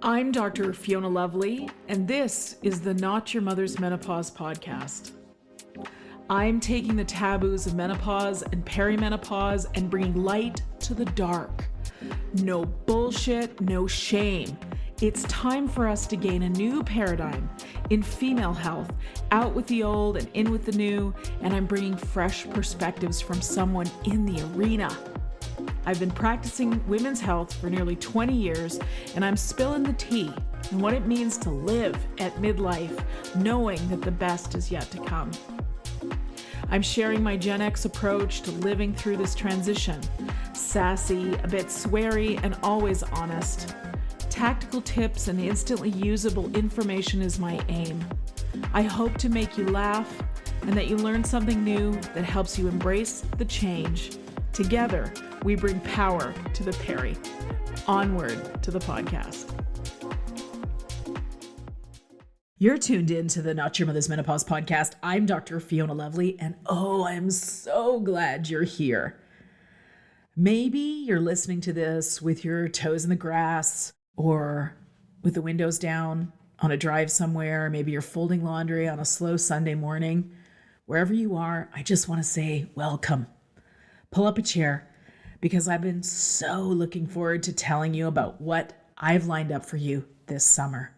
I'm Dr. Fiona Lovely, and this is the Not Your Mother's Menopause podcast. I'm taking the taboos of menopause and perimenopause and bringing light to the dark. No bullshit, no shame. It's time for us to gain a new paradigm in female health, out with the old and in with the new, and I'm bringing fresh perspectives from someone in the arena. I've been practicing women's health for nearly 20 years, and I'm spilling the tea on what it means to live at midlife, knowing that the best is yet to come. I'm sharing my Gen X approach to living through this transition. Sassy, a bit sweary, and always honest. Tactical tips and instantly usable information is my aim. I hope to make you laugh and that you learn something new that helps you embrace the change. Together, we bring power to the peri. Onward to the podcast. You're tuned in to the Not Your Mother's Menopause podcast. I'm Dr. Fiona Lovely, and I'm so glad you're here. Maybe you're listening to this with your toes in the grass or with the windows down on a drive somewhere. Maybe you're folding laundry on a slow Sunday morning. Wherever you are, I just want to say welcome. Pull up a chair because I've been so looking forward to telling you about what I've lined up for you this summer.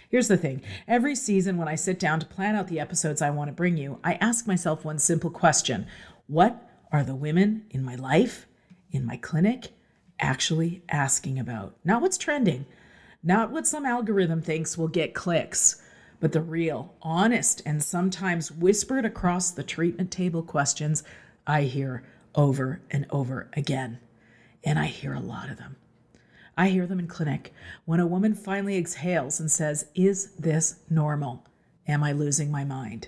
Here's the thing. Every season when I sit down to plan out the episodes I want to bring you, I ask myself one simple question. What are the women in my life, in my clinic, actually asking about? Not what's trending, not what some algorithm thinks will get clicks, but the real, honest, and sometimes whispered across the treatment table questions I hear over and over again. And I hear a lot of them. I hear them in clinic when a woman finally exhales and says, "Is this normal? Am I losing my mind?"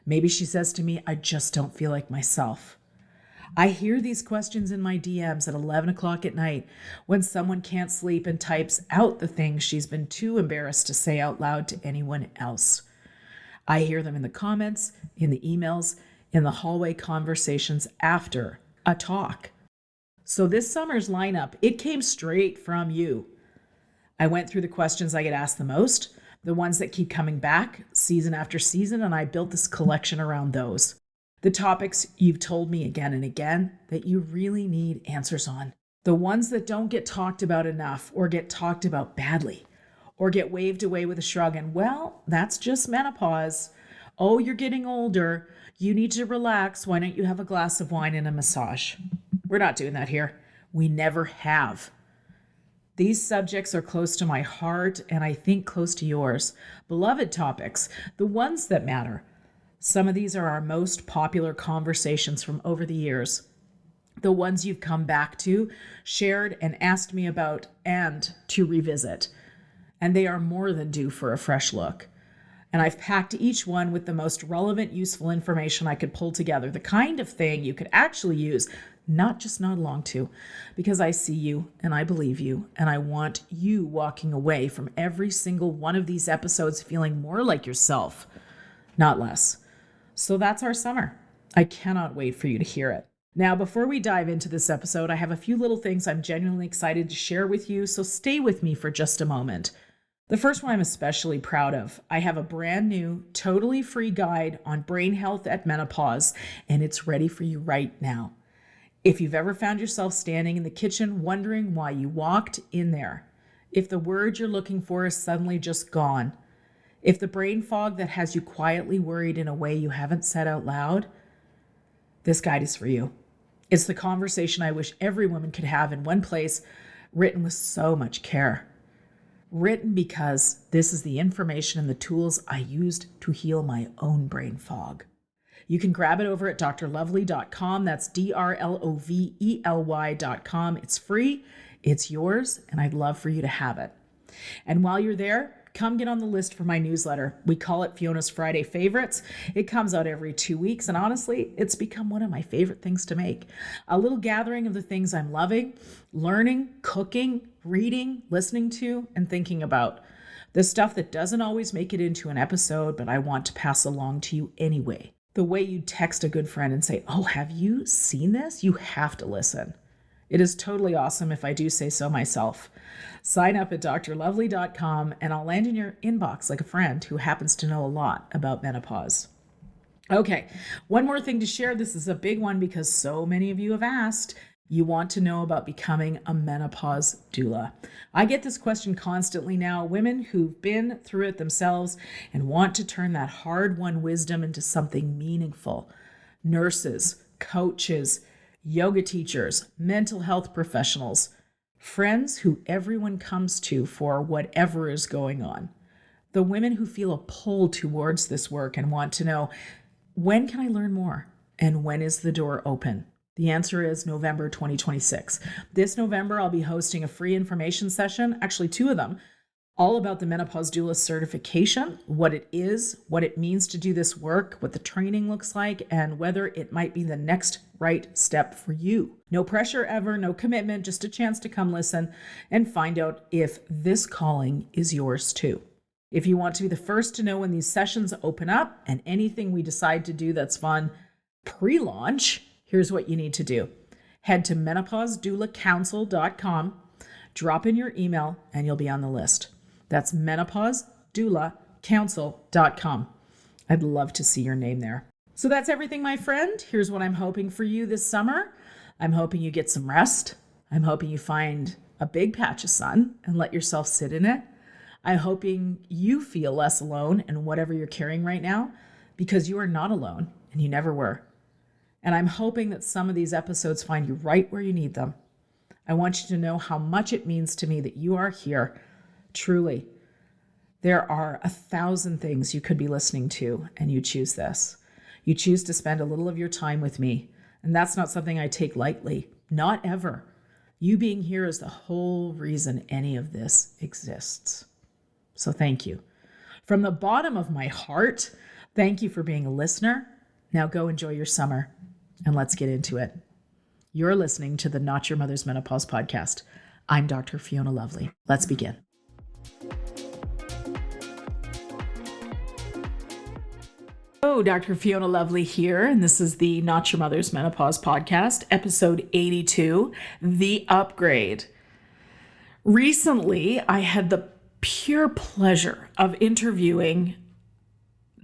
Maybe she says to me, "I just don't feel like myself." I hear these questions in my DMs at 11 o'clock at night when someone can't sleep and types out the things she's been too embarrassed to say out loud to anyone else. I hear them in the comments, in the emails, in the hallway conversations after a talk. So this summer's lineup, it came straight from you. I went through the questions I get asked the most, the ones that keep coming back season after season, and I built this collection around those. The topics you've told me again and again that you really need answers on. The ones that don't get talked about enough or get talked about badly or get waved away with a shrug and, well, that's just menopause. Oh, you're getting older. You need to relax. Why don't you have a glass of wine and a massage? We're not doing that here. We never have. These subjects are close to my heart and I think close to yours. Beloved topics, the ones that matter. Some of these are our most popular conversations from over the years. The ones you've come back to, shared, and asked me about and to revisit. And they are more than due for a fresh look. And I've packed each one with the most relevant, useful information I could pull together, the kind of thing you could actually use, not just nod along to, because I see you and I believe you, and I want you walking away from every single one of these episodes feeling more like yourself, not less. So that's our summer. I cannot wait for you to hear it. Now, before we dive into this episode, I have a few little things I'm genuinely excited to share with you, so stay with me for just a moment. The first one I'm especially proud of. I have a brand new, totally free guide on brain health at menopause, and it's ready for you right now. If you've ever found yourself standing in the kitchen wondering why you walked in there, if the word you're looking for is suddenly just gone, if the brain fog that has you quietly worried in a way you haven't said out loud, this guide is for you. It's the conversation I wish every woman could have in one place, written with so much care. Written because this is the information and the tools I used to heal my own brain fog. You can grab it over at drlovely.com. That's drlovely.com. It's free, it's yours, and I'd love for you to have it. And while you're there, come get on the list for my newsletter. We call it Fiona's Friday Favorites. It comes out every 2 weeks, and honestly, it's become one of my favorite things to make. A little gathering of the things I'm loving, learning, cooking, reading, listening to, and thinking about. The stuff that doesn't always make it into an episode, but I want to pass along to you anyway. The way you text a good friend and say, "Oh, have you seen this? You have to listen." It is totally awesome if I do say so myself. Sign up at drlovely.com and I'll land in your inbox like a friend who happens to know a lot about menopause. Okay, one more thing to share. This is a big one because so many of you have asked. You want to know about becoming a menopause doula. I get this question constantly now. Women who've been through it themselves and want to turn that hard-won wisdom into something meaningful. Nurses, coaches, yoga teachers, mental health professionals, friends who everyone comes to for whatever is going on. The women who feel a pull towards this work and want to know, when can I learn more? And when is the door open? The answer is November 2026. This November, I'll be hosting a free information session, actually 2 of them, all about the menopause doula certification, what it is, what it means to do this work, what the training looks like, and whether it might be the next right step for you. No pressure ever, no commitment, just a chance to come listen and find out if this calling is yours too. If you want to be the first to know when these sessions open up and anything we decide to do that's fun pre-launch, here's what you need to do. Head to menopausedoulacouncil.com, drop in your email, and you'll be on the list. That's menopausedoulacouncil.com. I'd love to see your name there. So that's everything, my friend. Here's what I'm hoping for you this summer. I'm hoping you get some rest. I'm hoping you find a big patch of sun and let yourself sit in it. I'm hoping you feel less alone in whatever you're carrying right now, because you are not alone and you never were. And I'm hoping that some of these episodes find you right where you need them. I want you to know how much it means to me that you are here. Truly, there are 1,000 things you could be listening to, and you choose this. You choose to spend a little of your time with me, and that's not something I take lightly, not ever. You being here is the whole reason any of this exists. So thank you. From the bottom of my heart, thank you for being a listener. Now go enjoy your summer, and let's get into it. You're listening to the Not Your Mother's Menopause podcast. I'm Dr. Fiona Lovely. Let's begin. Hello, Dr. Fiona Lovely here, and this is the Not Your Mother's Menopause podcast, episode 82, The Upgrade. Recently, I had the pure pleasure of interviewing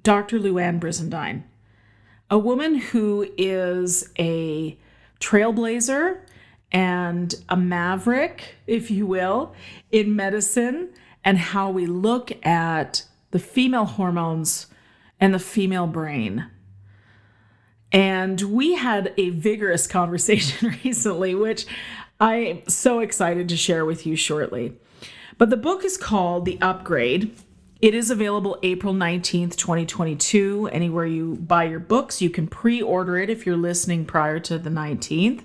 Dr. Louann Brizendine, a woman who is a trailblazer and a maverick, if you will, in medicine and how we look at the female hormones and the female brain. And we had a vigorous conversation recently, which I'm so excited to share with you shortly. But the book is called The Upgrade. It is available April 19th, 2022. Anywhere you buy your books, you can pre-order it if you're listening prior to the 19th.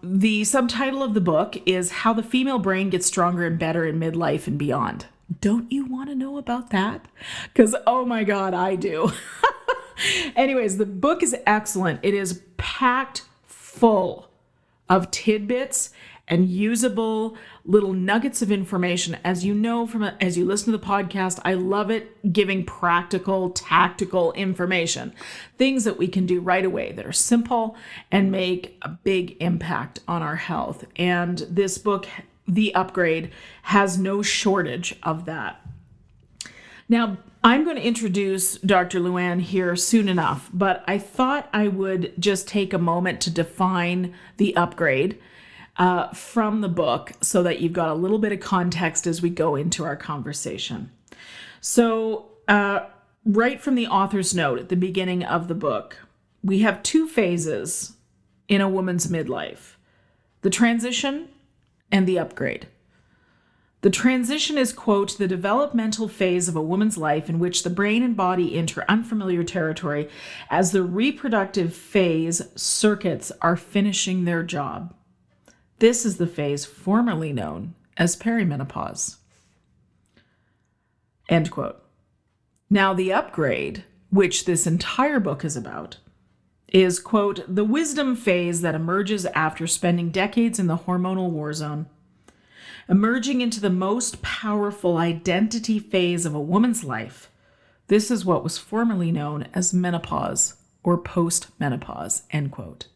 The subtitle of the book is How the Female Brain Gets Stronger and Better in Midlife and Beyond. Don't you want to know about that? Because, oh my God, I do. Anyways, the book is excellent. It is packed full of tidbits and usable little nuggets of information. As you know, as you listen to the podcast, I love it giving practical, tactical information, things that we can do right away that are simple and make a big impact on our health. And this book, The Upgrade, has no shortage of that. Now, I'm going to introduce Dr. Louann here soon enough, but I thought I would just take a moment to define the upgrade from the book so that you've got a little bit of context as we go into our conversation. So right from the author's note at the beginning of the book, we have 2 phases in a woman's midlife: the transition and the upgrade. The transition is, quote, the developmental phase of a woman's life in which the brain and body enter unfamiliar territory as the reproductive phase circuits are finishing their job. This is the phase formerly known as perimenopause. End quote. Now, the upgrade, which this entire book is about, is, quote, the wisdom phase that emerges after spending decades in the hormonal war zone. Emerging into the most powerful identity phase of a woman's life, this is what was formerly known as menopause or post-menopause, end quote.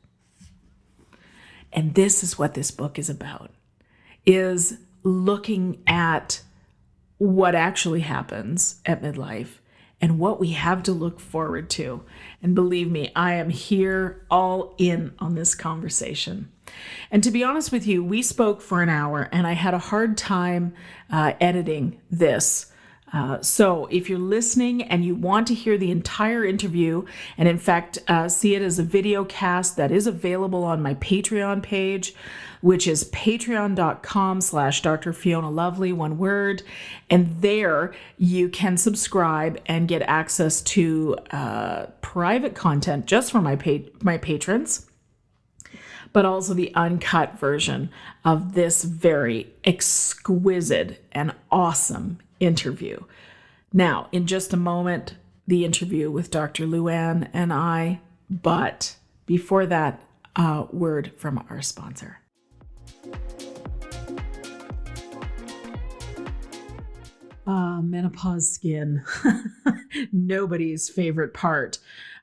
And this is what this book is about, is looking at what actually happens at midlife and what we have to look forward to. And believe me, I am here all in on this conversation. And to be honest with you, we spoke for an hour and I had a hard time editing this. So if you're listening and you want to hear the entire interview, and in fact, see it as a video cast that is available on my Patreon page, which is patreon.com/Dr. Fiona Lovely, one word. And there you can subscribe and get access to private content just for my patrons, but also the uncut version of this very exquisite and awesome interview. Now, in just a moment, the interview with Dr. Louann and I, but before that, a word from our sponsor. Menopause skin. Nobody's favorite part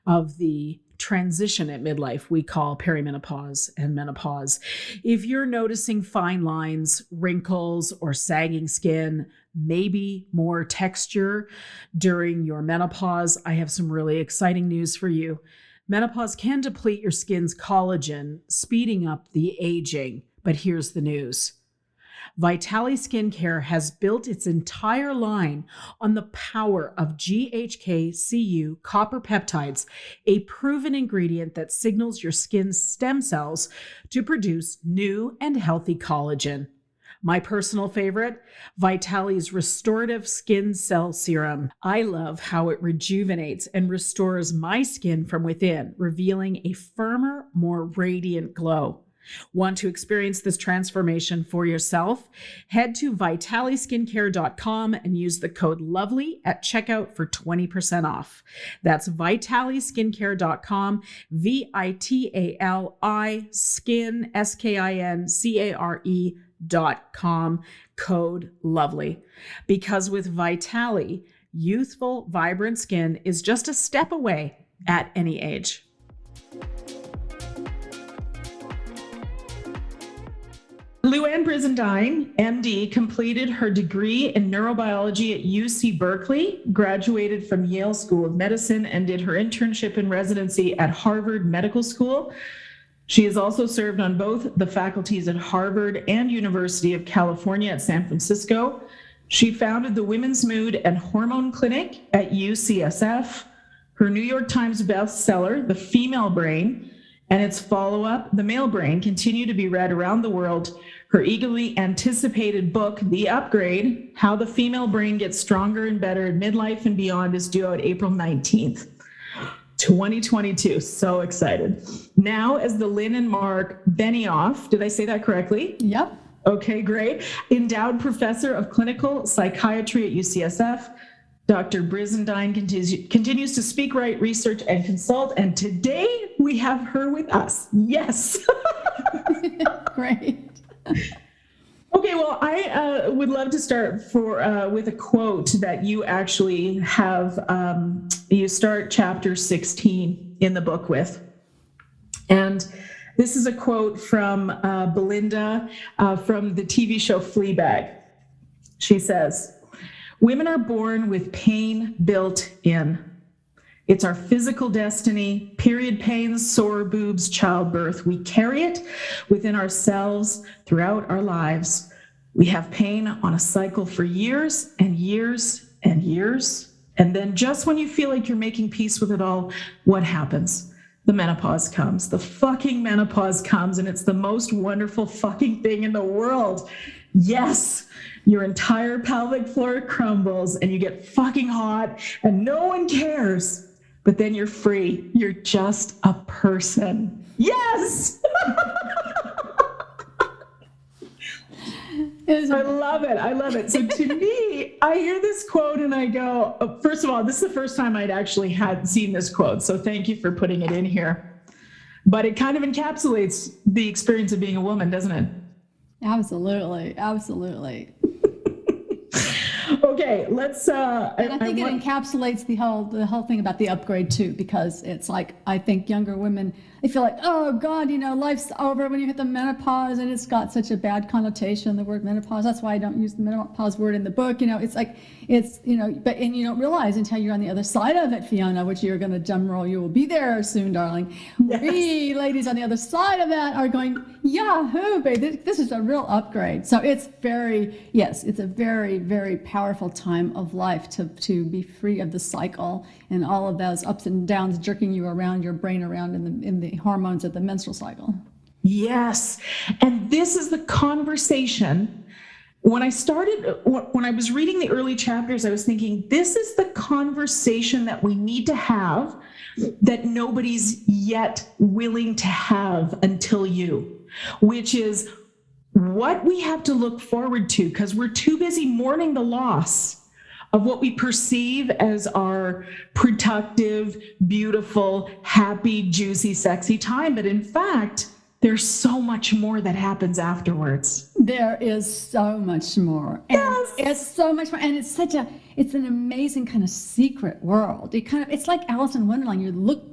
of the transition at midlife we call perimenopause and menopause. If you're noticing fine lines, wrinkles, or sagging skin, maybe more texture during your menopause, I have some really exciting news for you. Menopause can deplete your skin's collagen, speeding up the aging. But here's the news. Vitale Skincare has built its entire line on the power of GHK-Cu copper peptides, a proven ingredient that signals your skin's stem cells to produce new and healthy collagen. My personal favorite, Vitale's Restorative Skin Cell Serum. I love how it rejuvenates and restores my skin from within, revealing a firmer, more radiant glow. Want to experience this transformation for yourself? Head to vitaliskincare.com and use the code LOVELY at checkout for 20% off. That's vitaliskincare.com, VITALI skin, SKINCARE.com, code LOVELY. Because with Vitale, youthful, vibrant skin is just a step away at any age. Louann Brizendine, MD, completed her degree in neurobiology at UC Berkeley, graduated from Yale School of Medicine, and did her internship and residency at Harvard Medical School. She has also served on both the faculties at Harvard and University of California at San Francisco. She founded the Women's Mood and Hormone Clinic at UCSF. Her New York Times bestseller, The Female Brain, and its follow-up, The Male Brain, continue to be read around the world. Her eagerly anticipated book, The Upgrade, How the Female Brain Gets Stronger and Better in Midlife and Beyond, is due out April 19th, 2022. So excited. Now, as the Lynn and Mark Benioff, did I say that correctly? Yep. Okay, great. Endowed Professor of Clinical Psychiatry at UCSF, Dr. Brizendine continues to speak, write, research, and consult. And today we have her with us. Yes. Great. Okay, well, I would love to start with a quote that you actually have. You start chapter 16 in the book with. And this is a quote from Belinda from the TV show Fleabag. She says, "Women are born with pain built in. It's our physical destiny, period pains, sore boobs, childbirth. We carry it within ourselves throughout our lives. We have pain on a cycle for years and years and years. And then just when you feel like you're making peace with it all, what happens? The menopause comes. The fucking menopause comes, and it's the most wonderful fucking thing in the world. Yes, your entire pelvic floor crumbles and you get fucking hot and no one cares. But then you're free. You're just a person." Yes! I love it. I love it. So to me, I hear this quote and I go, first of all, this is the first time I'd actually had seen this quote. So thank you for putting it in here. But it kind of encapsulates the experience of being a woman, doesn't it? Absolutely. Absolutely. Okay, let's. And I think it encapsulates the whole thing about the upgrade too, because it's like I think younger women, they feel like, oh God, life's over when you hit the menopause, and it's got such a bad connotation, the word menopause. That's why I don't use the menopause word in the book. It's like but you don't realize until you're on the other side of it, Fiona, which you're going to drum roll. You will be there soon, darling. Yes. We ladies on the other side of that are going, Yahoo, babe! This is a real upgrade. So it's it's a very, very powerful time of life to be free of the cycle and all of those ups and downs jerking you around, your brain around in the hormones of the menstrual cycle. Yes. And this is the conversation. When I was reading the early chapters, I was thinking, this is the conversation that we need to have that nobody's yet willing to have until you, which is what we have to look forward to, because we're too busy mourning the loss of what we perceive as our productive, beautiful, happy, juicy, sexy time. But in fact, there's so much more that happens afterwards. There is so much more. And yes. It's so much more. And it's an amazing kind of secret world. It's like Alice in Wonderland.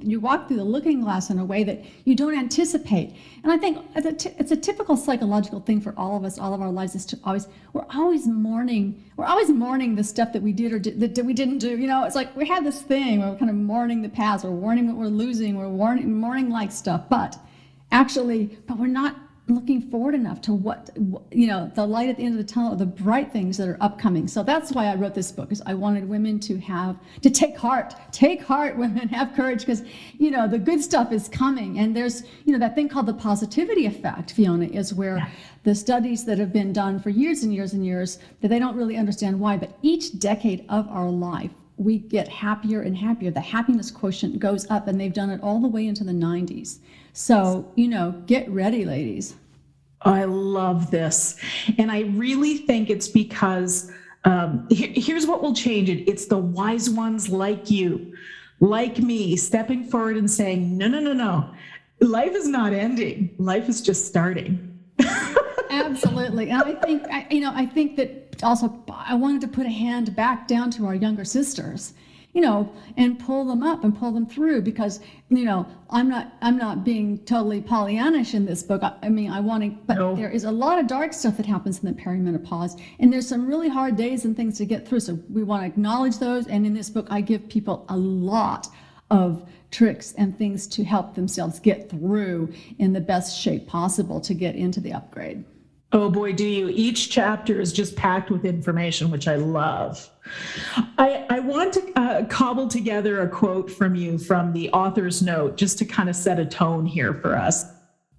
You walk through the looking glass in a way that you don't anticipate. And I think it's a typical psychological thing for all of us, all of our lives, is we're always mourning the stuff that we did or that we didn't do. It's like we have this thing where we're kind of mourning the past, we're mourning what we're losing, we're mourning like stuff, but we're not looking forward enough to the light at the end of the tunnel, the bright things that are upcoming. So that's why I wrote this book, is I wanted women to take heart, women, have courage, because, the good stuff is coming. And there's, that thing called the positivity effect, Fiona, is where the studies that have been done for years and years and years, that they don't really understand why, but each decade of our life, we get happier and happier. The happiness quotient goes up, and they've done it all the way into the 90s. So, get ready, ladies. I love this. And I really think it's because here's what will change it. It's the wise ones like you, like me, stepping forward and saying, no. Life is not ending. Life is just starting. Absolutely. And I think that also I wanted to put a hand back down to our younger sisters, and pull them up and pull them through, because, I'm not being totally Pollyannish in this book. There is a lot of dark stuff that happens in the perimenopause, and there's some really hard days and things to get through. So we want to acknowledge those. And in this book, I give people a lot of tricks and things to help themselves get through in the best shape possible to get into the upgrade. Oh boy, do you. Each chapter is just packed with information, which I love. I want to cobble together a quote from you from the author's note, just to kind of set a tone here for us.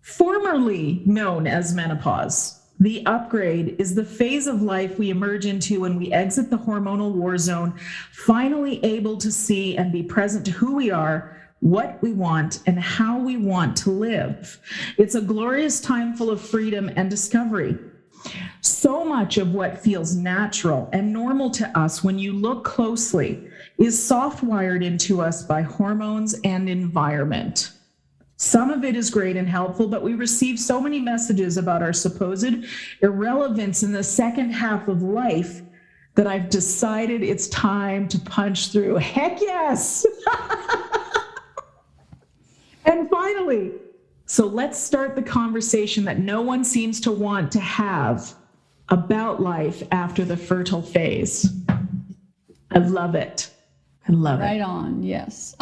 Formerly known as menopause, the upgrade is the phase of life we emerge into when we exit the hormonal war zone, finally able to see and be present to who we are, what we want, and how we want to live. It's a glorious time full of freedom and discovery. So much of what feels natural and normal to us when you look closely is soft-wired into us by hormones and environment. Some of it is great and helpful, but we receive so many messages about our supposed irrelevance in the second half of life that I've decided it's time to punch through. Heck yes! And finally, so let's start the conversation that no one seems to want to have about life after the fertile phase. I love it. I love it. Right on, yes.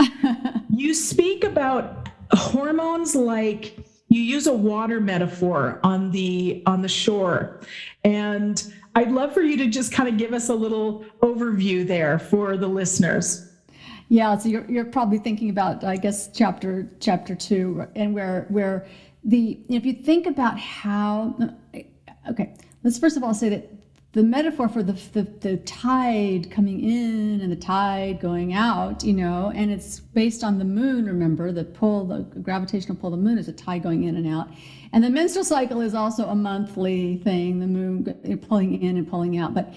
You speak about hormones like you use a water metaphor on the shore. And I'd love for you to just kind of give us a little overview there for the listeners. Yeah, so you're probably thinking about, I guess, chapter 2, and where if you think about how, okay, let's first of all say that the metaphor for the tide coming in and the tide going out, and it's based on the moon. Remember, the gravitational pull of the moon is a tide going in and out, and the menstrual cycle is also a monthly thing. The moon pulling in and pulling out, but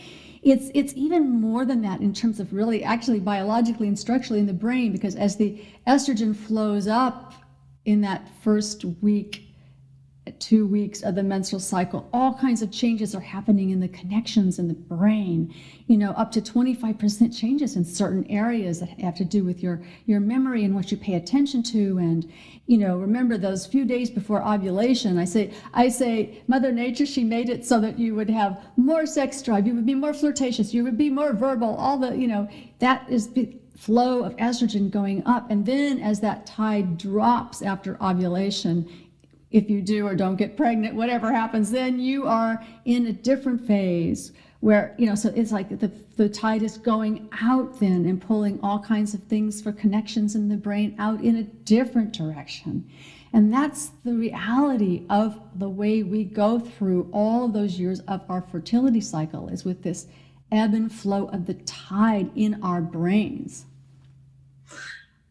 it's even more than that in terms of really actually biologically and structurally in the brain, because as the estrogen flows up in that first week 2 weeks of the menstrual cycle, all kinds of changes are happening in the connections in the brain, up to 25% changes in certain areas that have to do with your memory and what you pay attention to. And, remember those few days before ovulation, I say, Mother Nature, she made it so that you would have more sex drive, you would be more flirtatious, you would be more verbal, all the, that is the flow of estrogen going up. And then as that tide drops after ovulation, if you do or don't get pregnant, whatever happens, then you are in a different phase where, so it's like the tide is going out then and pulling all kinds of things for connections in the brain out in a different direction. And that's the reality of the way we go through all those years of our fertility cycle, is with this ebb and flow of the tide in our brains.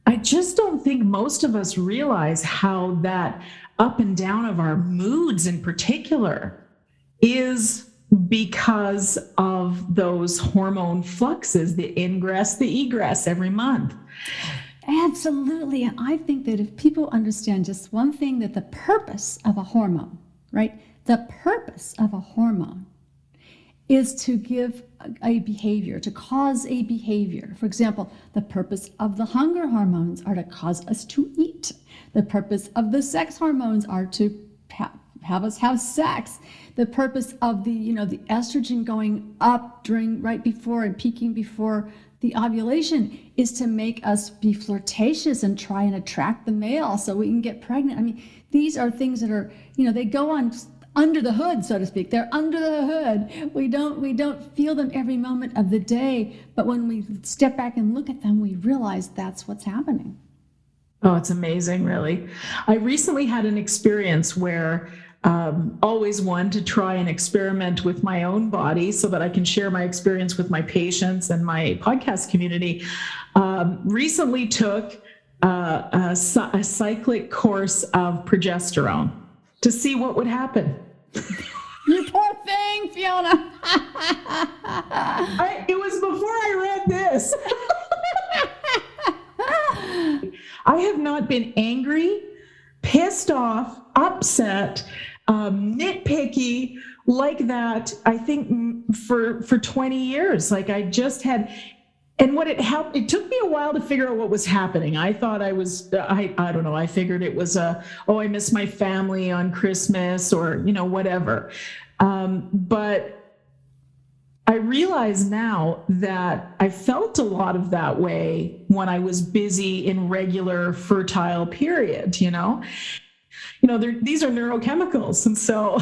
I just don't think most of us realize how that up and down of our moods in particular is because of those hormone fluxes, the ingress, the egress every month. Absolutely. And I think that if people understand just one thing, that the purpose of a hormone, right? The purpose of a hormone is to give a behavior, to cause a behavior. For example, the purpose of the hunger hormones are to cause us to eat. The purpose of the sex hormones are to have us have sex. The purpose of the estrogen going up right before and peaking before the ovulation is to make us be flirtatious and try and attract the male so we can get pregnant. I mean, these are things that are, they go on under the hood, so to speak. They're under the hood. We don't feel them every moment of the day, but when we step back and look at them, we realize that's what's happening. Oh, it's amazing, really. I recently had an experience where always one to try and experiment with my own body so that I can share my experience with my patients and my podcast community. Recently took a cyclic course of progesterone to see what would happen. You poor thing, Fiona. It was before I read this. I have not been angry, pissed off, upset, nitpicky like that, I think for 20 years. Like I just had, and what it took me a while to figure out what was happening. I thought I don't know, I figured it was I miss my family on Christmas or, whatever. But I realize now that I felt a lot of that way when I was busy in regular fertile period, these are neurochemicals. And so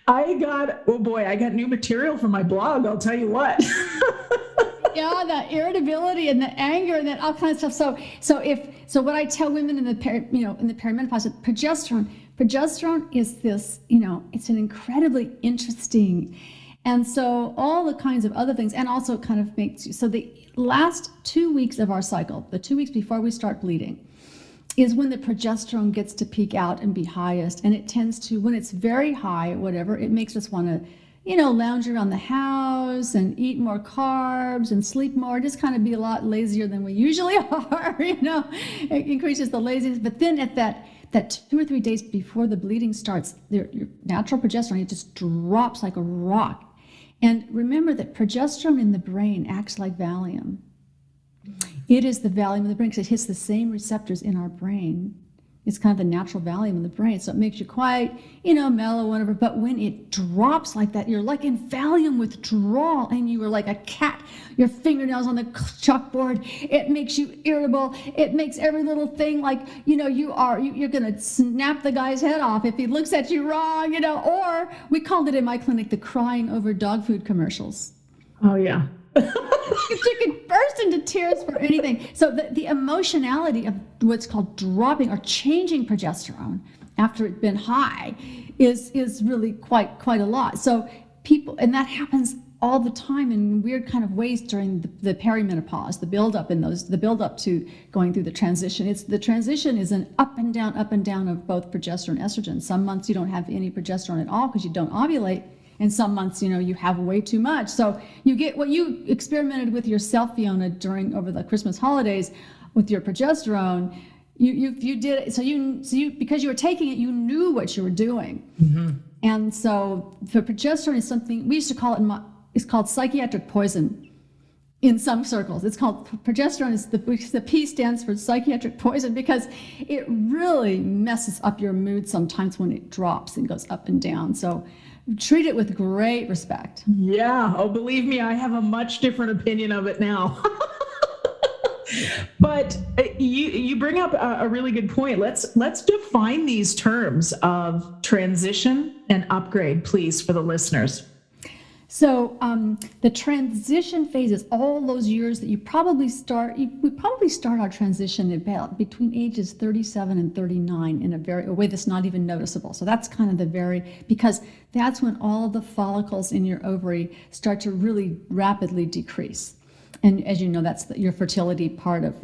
I got new material for my blog. I'll tell you what. Yeah, that irritability and the anger and that all kinds of stuff. So what I tell women in the perimenopause, progesterone is this, it's an incredibly interesting. And so all the kinds of other things, and also kind of makes you, so the last 2 weeks of our cycle, the 2 weeks before we start bleeding, is when the progesterone gets to peak out and be highest. And it tends to, when it's very high or whatever, it makes us want to, lounge around the house and eat more carbs and sleep more, just kind of be a lot lazier than we usually are, it increases the laziness. But then at that 2 or 3 days before the bleeding starts, your natural progesterone, it just drops like a rock. And remember that progesterone in the brain acts like Valium. It is the Valium of the brain because it hits the same receptors in our brain. It's kind of the natural Valium in the brain. So it makes you quite, mellow, whatever. But when it drops like that, you're like in Valium withdrawal and you are like a cat, your fingernails on the chalkboard. It makes you irritable. It makes every little thing like, you're going to snap the guy's head off if he looks at you wrong, or we called it in my clinic the crying over dog food commercials. Oh, yeah. You could burst into tears for anything. So the emotionality of what's called dropping or changing progesterone after it's been high is really quite a lot. So people, and that happens all the time in weird kind of ways during the perimenopause, the buildup to going through the transition. The transition is an up and down of both progesterone and estrogen. Some months you don't have any progesterone at all because you don't ovulate. And some months, you have way too much. So you get what you experimented with yourself, Fiona, over the Christmas holidays with your progesterone. You did it. So you because you were taking it, you knew what you were doing. And so the progesterone is something we used to call it. It's called psychiatric poison. In some circles, it's called progesterone. Is the P stands for psychiatric poison because it really messes up your mood sometimes when it drops and goes up and down. So treat it with great respect. Yeah. Oh, believe me, I have a much different opinion of it now. But you bring up a really good point. Let's define these terms of transition and upgrade, please, for the listeners. So the transition phase is all those years that we probably start our transition about between ages 37 and 39 in a way that's not even noticeable. So that's kind of because that's when all of the follicles in your ovary start to really rapidly decrease. And as you know, that's your fertility part of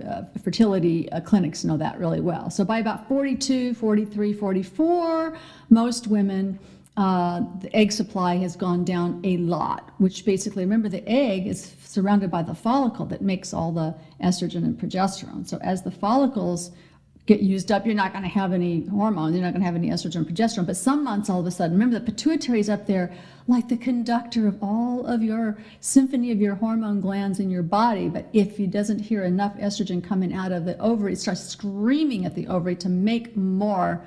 fertility clinics know that really well. So by about 42, 43, 44, most women, the egg supply has gone down a lot, which basically, remember, the egg is surrounded by the follicle that makes all the estrogen and progesterone. So as the follicles get used up, you're not going to have any hormones, you're not going to have any estrogen and progesterone. But some months, all of a sudden, remember, the pituitary is up there like the conductor of all of your symphony of your hormone glands in your body. But if it doesn't hear enough estrogen coming out of the ovary, it starts screaming at the ovary to make more.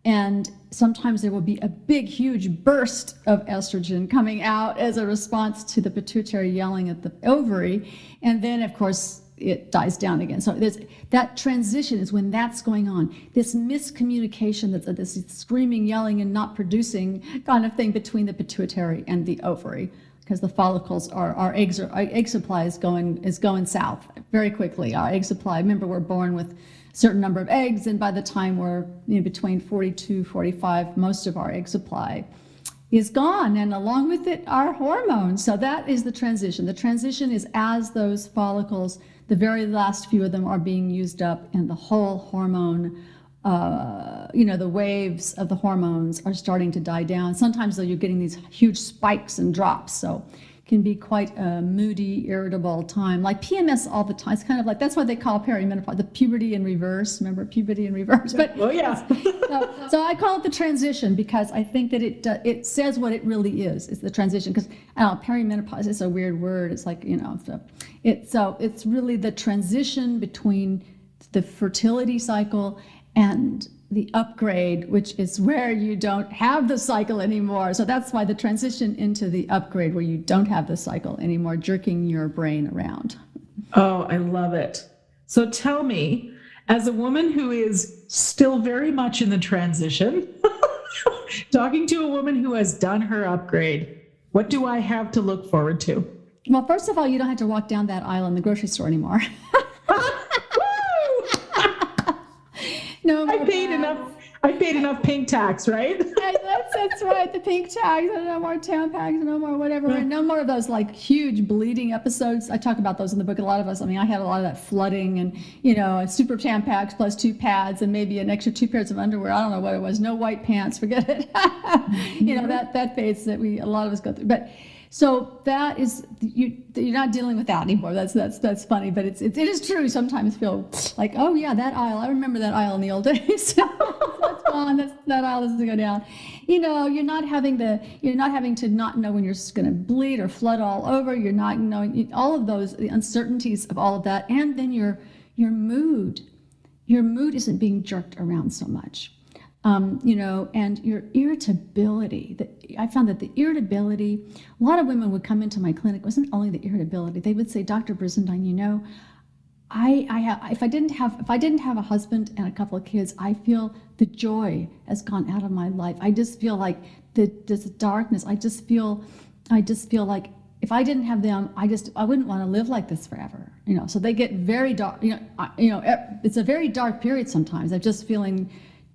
And sometimes there will be a big, huge burst of estrogen coming out as a response to the pituitary yelling at the ovary. And then, of course, it dies down again. So that transition is when that's going on. This miscommunication, that's this screaming, yelling, and not producing kind of thing between the pituitary and the ovary, because the follicles our egg supply is going south very quickly. Our egg supply, remember, we're born with a certain number of eggs, and by the time we're between 42, 45, most of our egg supply is gone, and along with it, our hormones. So that is the transition. The transition is as those follicles, the very last few of them are being used up, and the whole hormone, the waves of the hormones are starting to die down. Sometimes, though, you're getting these huge spikes and drops. So can be quite a moody, irritable time, like PMS all the time. It's kind of like, that's why they call peri-menopause the puberty in reverse. Remember, puberty in reverse? But oh yeah. so I call it the transition because I think that it says what it really is. It's the transition, because peri-menopause is a weird word. It's like, so it's really the transition between the fertility cycle and the upgrade, which is where you don't have the cycle anymore. So that's why the transition into the upgrade, where you don't have the cycle anymore, jerking your brain around. Oh, I love it. So tell me, as a woman who is still very much in the transition, talking to a woman who has done her upgrade, what do I have to look forward to? Well, first of all, you don't have to walk down that aisle in the grocery store anymore. No, I paid enough pink tax, right? That's right. The pink tax, no more Tampax, no more whatever. No more of those like huge bleeding episodes. I talk about those in the book. A lot of us, I had a lot of that flooding and, a super Tampax plus 2 pads and maybe an extra 2 pairs of underwear. I don't know what it was. No white pants, forget it. That phase that a lot of us go through. But so that is, you're not dealing with that anymore. That's funny, but it is true. Sometimes feel like, oh yeah, that aisle. I remember that aisle in the old days. That's gone. That aisle doesn't go down. You're not having to not know when you're going to bleed or flood all over. You're not knowing all of those, the uncertainties of all of that, and then your mood isn't being jerked around so much. And your irritability. I found that the irritability, a lot of women would come into my clinic, wasn't only the irritability. They would say, Dr. Brizendine, if I didn't have a husband and a couple of kids, I feel the joy has gone out of my life. I just feel like this darkness. I just feel like if I didn't have them, I wouldn't want to live like this forever. So they get very dark. It's a very dark period sometimes. I'm just feeling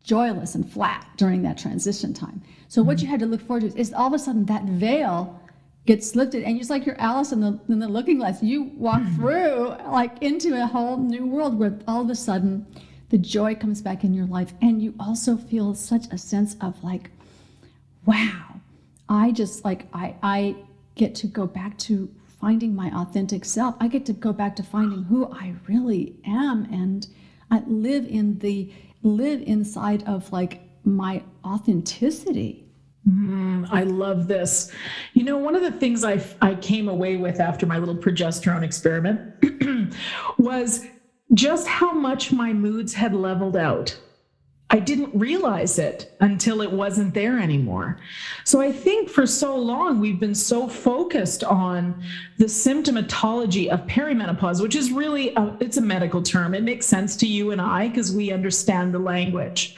joyless and flat during that transition time. So what you had to look forward to is all of a sudden that veil gets lifted, and just like you're Alice in the looking glass, you walk through like into a whole new world where all of a sudden the joy comes back in your life, and you also feel such a sense of like, wow, I get to go back to finding my authentic self. I get to go back to finding who I really am, and I live inside of like my authenticity. I love this. You know, one of the things I came away with after my little progesterone experiment was just how much my moods had leveled out. I didn't realize it until it wasn't there anymore. So I think for so long we've been so focused on the symptomatology of perimenopause, which is really it's a medical term. It makes sense to you and I because we understand the language.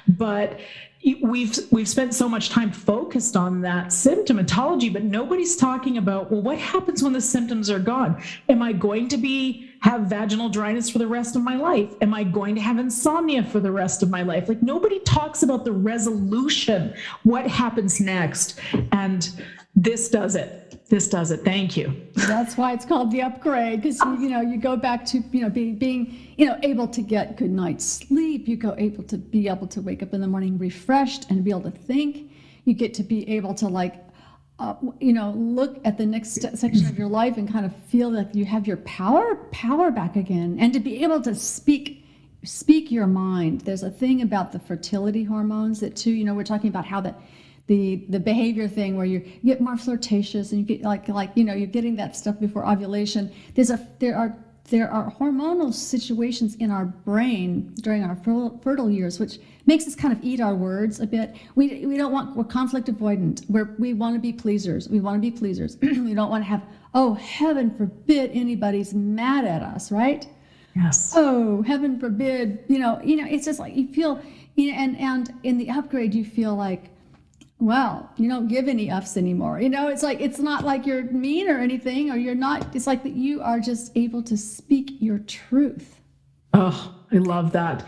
But we've spent so much time focused on that symptomatology, but nobody's talking about, well, what happens when the symptoms are gone? Am I going to have vaginal dryness for the rest of my life? Am I going to have insomnia for the rest of my life? Like, nobody talks about the resolution, what happens next. And this does it. This does it. Thank you. That's why it's called the upgrade, because you go back to being able to get good night's sleep. You go able to wake up in the morning refreshed and be able to think. You get to be able to look at the next section of your life and kind of feel like you have your power back again, and to be able to speak your mind. There's a thing about the fertility hormones that too. We're talking about how the behavior thing where you get more flirtatious and you get you're getting that stuff before ovulation. There are hormonal situations in our brain during our fertile years which makes us kind of eat our words a bit. We're conflict avoidant. We want to be pleasers. We want to be pleasers. We don't want to have, oh, heaven forbid anybody's mad at us, right? Yes. Oh, heaven forbid. It's just like you feel, and in the upgrade you feel like, well, you don't give any F's anymore. It's like, it's not like you're mean or anything, or you're not, it's like that you are just able to speak your truth. Oh, I love that.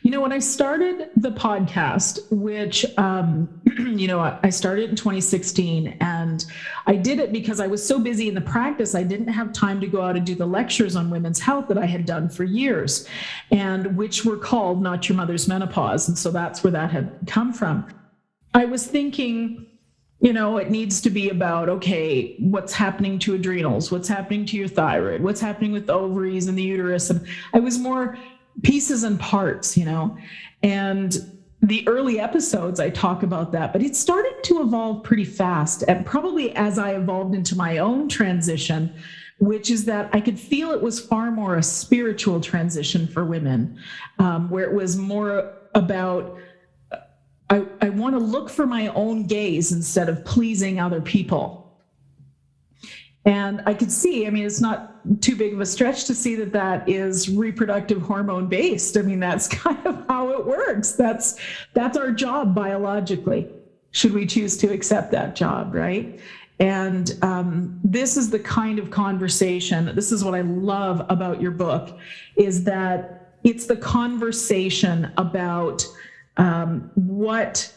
When I started the podcast, which, I started in 2016, and I did it because I was so busy in the practice, I didn't have time to go out and do the lectures on women's health that I had done for years, and which were called Not Your Mother's Menopause. And so that's where that had come from. I was thinking, it needs to be about, okay, what's happening to adrenals? What's happening to your thyroid? What's happening with the ovaries and the uterus? And I was more pieces and parts, and the early episodes I talk about that, but it started to evolve pretty fast. And probably as I evolved into my own transition, which is that I could feel it was far more a spiritual transition for women, where it was more about, I want to look for my own gaze instead of pleasing other people. And I could see, it's not too big of a stretch to see that is reproductive hormone based. That's kind of how it works. That's our job biologically, should we choose to accept that job, right? And this is the kind of conversation, this is what I love about your book, is that it's the conversation about what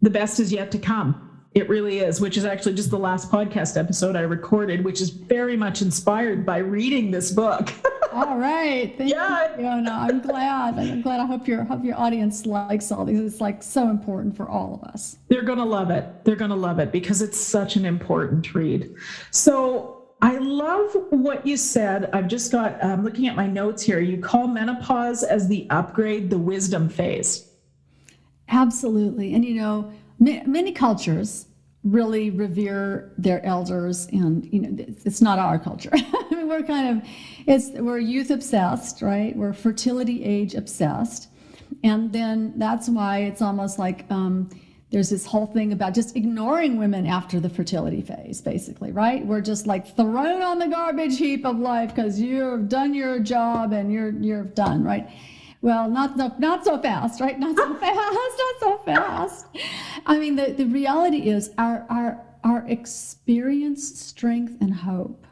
the best is yet to come. It really is, which is actually just the last podcast episode I recorded, which is very much inspired by reading this book. All right. Thank you, Fiona. I'm glad. I hope your audience likes all these. It's like so important for all of us. They're going to love it. They're going to love it because it's such an important read. So I love what you said. I've just got, looking at my notes here, you call menopause as the upgrade, the wisdom phase. Absolutely. And, many cultures really revere their elders, and, it's not our culture. We're youth obsessed, right? We're fertility age obsessed. And then that's why it's almost like there's this whole thing about just ignoring women after the fertility phase, basically, right? We're just like thrown on the garbage heap of life because you've done your job and you're done, right? Well, not so fast, right? Not so fast. The reality is our experience, strength, and hope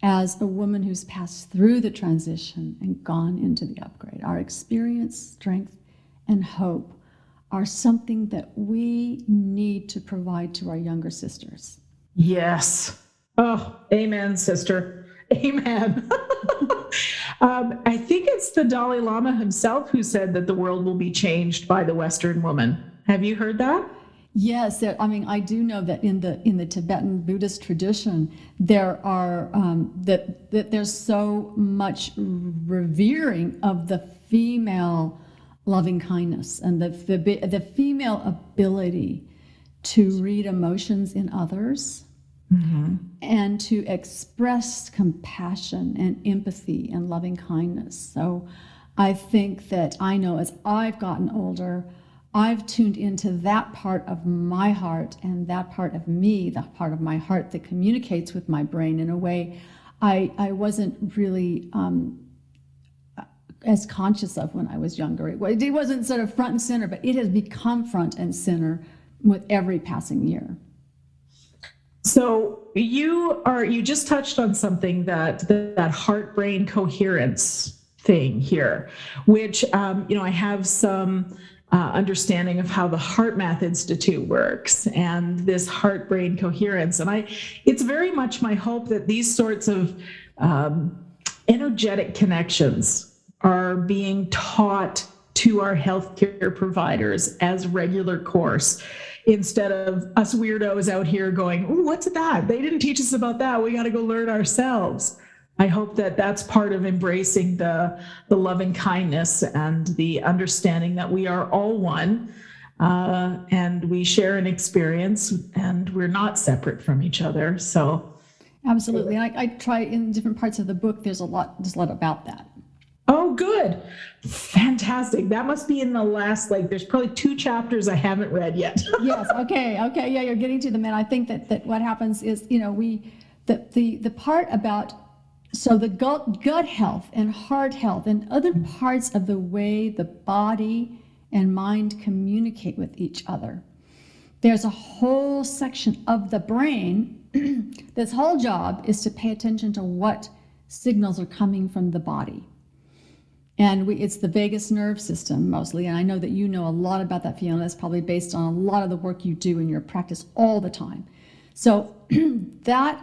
as a woman who's passed through the transition and gone into the upgrade, our experience, strength, and hope are something that we need to provide to our younger sisters. Yes. Oh, amen, sister. Amen. I think it's the Dalai Lama himself who said that the world will be changed by the Western woman. Have you heard that? Yes, I mean, I do know that in the Tibetan Buddhist tradition, there are that there's so much revering of the female loving kindness and the female ability to read emotions in others and to express compassion and empathy and loving kindness. So I think that I know as I've gotten older, I've tuned into that part of my heart and that part of me, the part of my heart that communicates with my brain in a way I wasn't really as conscious of when I was younger. It wasn't sort of front and center, but it has become front and center with every passing year. So you just touched on something that heart-brain coherence thing here, which I have some understanding of how the HeartMath Institute works and this heart-brain coherence, and it's very much my hope that these sorts of energetic connections are being taught to our healthcare providers as regular course, instead of us weirdos out here going, "Ooh, what's that? They didn't teach us about that. We got to go learn ourselves." I hope that that's part of embracing the loving kindness and the understanding that we are all one, and we share an experience and we're not separate from each other. So absolutely. I try in different parts of the book, there's a lot about that. Oh, good. Fantastic. That must be in the last, there's probably 2 chapters I haven't read yet. Yes. Okay. Yeah, you're getting to them. And I think that what happens is, the part about, so the gut health and heart health and other parts of the way the body and mind communicate with each other. There's a whole section of the brain. This whole job is to pay attention to what signals are coming from the body. And it's the vagus nerve system mostly. And I know that you know a lot about that, Fiona. That's probably based on a lot of the work you do in your practice all the time. So that